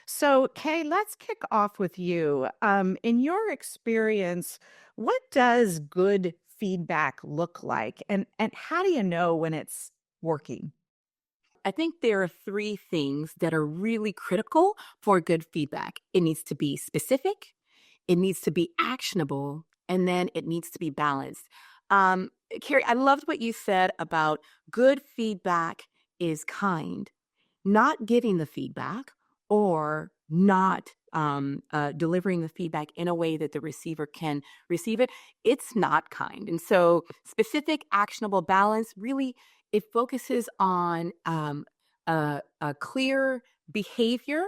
So, Kay, let's kick off with you. In your experience, what does good feedback look like, and how do you know when it's working? I think there are three things that are really critical for good feedback. It needs to be specific, it needs to be actionable, and then it needs to be balanced. Um, Carrie, I loved what you said about good feedback is kind. Not giving the feedback or not delivering the feedback in a way that the receiver can receive it, it's not kind. And so, specific, actionable balance really it focuses on a clear behavior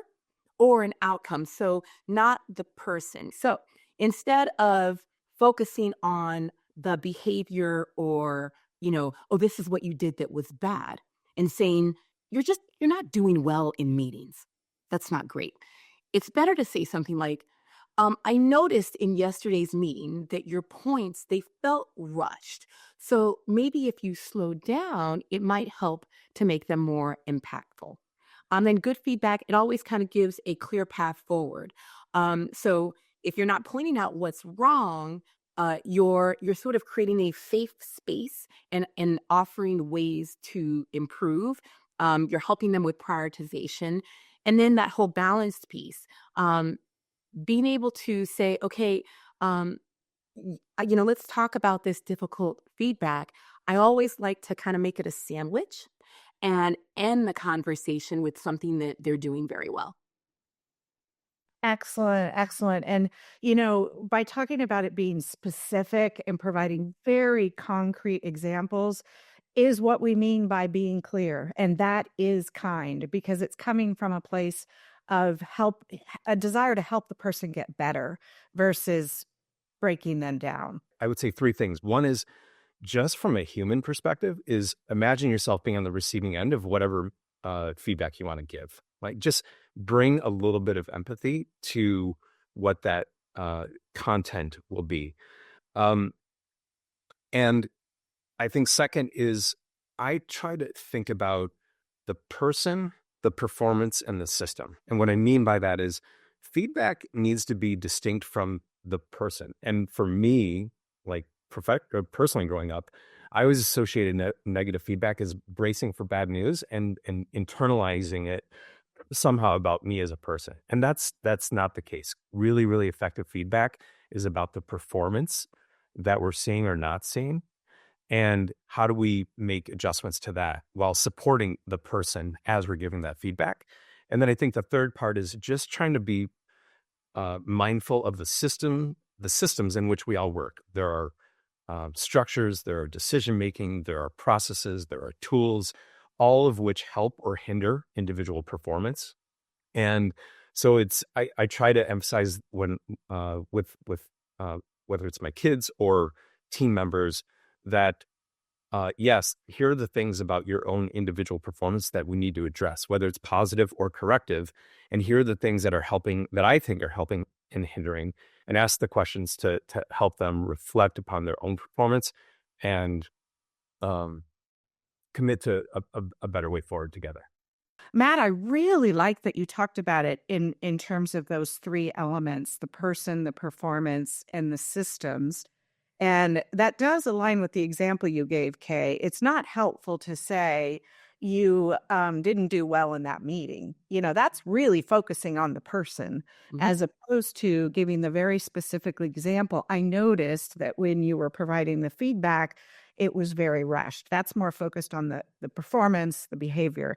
or an outcome. So, not the person. So, instead of focusing on the behavior or, oh, this is what you did that was bad, and saying, you're not doing well in meetings. That's not great. It's better to say something like, I noticed in yesterday's meeting that your points, they felt rushed. So maybe if you slow down, it might help to make them more impactful. Then good feedback, it always kind of gives a clear path forward. So if you're not pointing out what's wrong, you're sort of creating a safe space and offering ways to improve. You're helping them with prioritization, and then that whole balanced piece. Being able to say, okay, um, let's talk about this difficult feedback. I always like to kind of make it a sandwich and end the conversation with something that they're doing very well. Excellent, excellent. And, by talking about it being specific and providing very concrete examples is what we mean by being clear. And that is kind because it's coming from a place of help, a desire to help the person get better versus breaking them down. I would say three things. One is just from a human perspective is imagine yourself being on the receiving end of whatever feedback you want to give. Like just bring a little bit of empathy to what that content will be. Um, and I think second is I try to think about the person, the performance, and the system. And what I mean by that is feedback needs to be distinct from the person. And for me, like personally growing up, I always associated negative feedback as bracing for bad news and internalizing it somehow about me as a person. And that's not the case. Really, really effective feedback is about the performance that we're seeing or not seeing and how do we make adjustments to that while supporting the person as we're giving that feedback? And then I think the third part is just trying to be mindful of the systems in which we all work. There are structures, there are decision making, there are processes, there are tools, all of which help or hinder individual performance. And so I try to emphasize when with whether it's my kids or team members that yes, here are the things about your own individual performance that we need to address, whether it's positive or corrective. And here are the things that are helping, that I think are helping and hindering, and ask the questions to help them reflect upon their own performance and um, commit to a better way forward together. Matt, I really like that you talked about it in terms of those three elements, the person, the performance, and the systems. And that does align with the example you gave, Kay. It's not helpful to say you didn't do well in that meeting. That's really focusing on the person Mhm. as opposed to giving the very specific example. I noticed that when you were providing the feedback, it was very rushed. That's more focused on the performance, the behavior.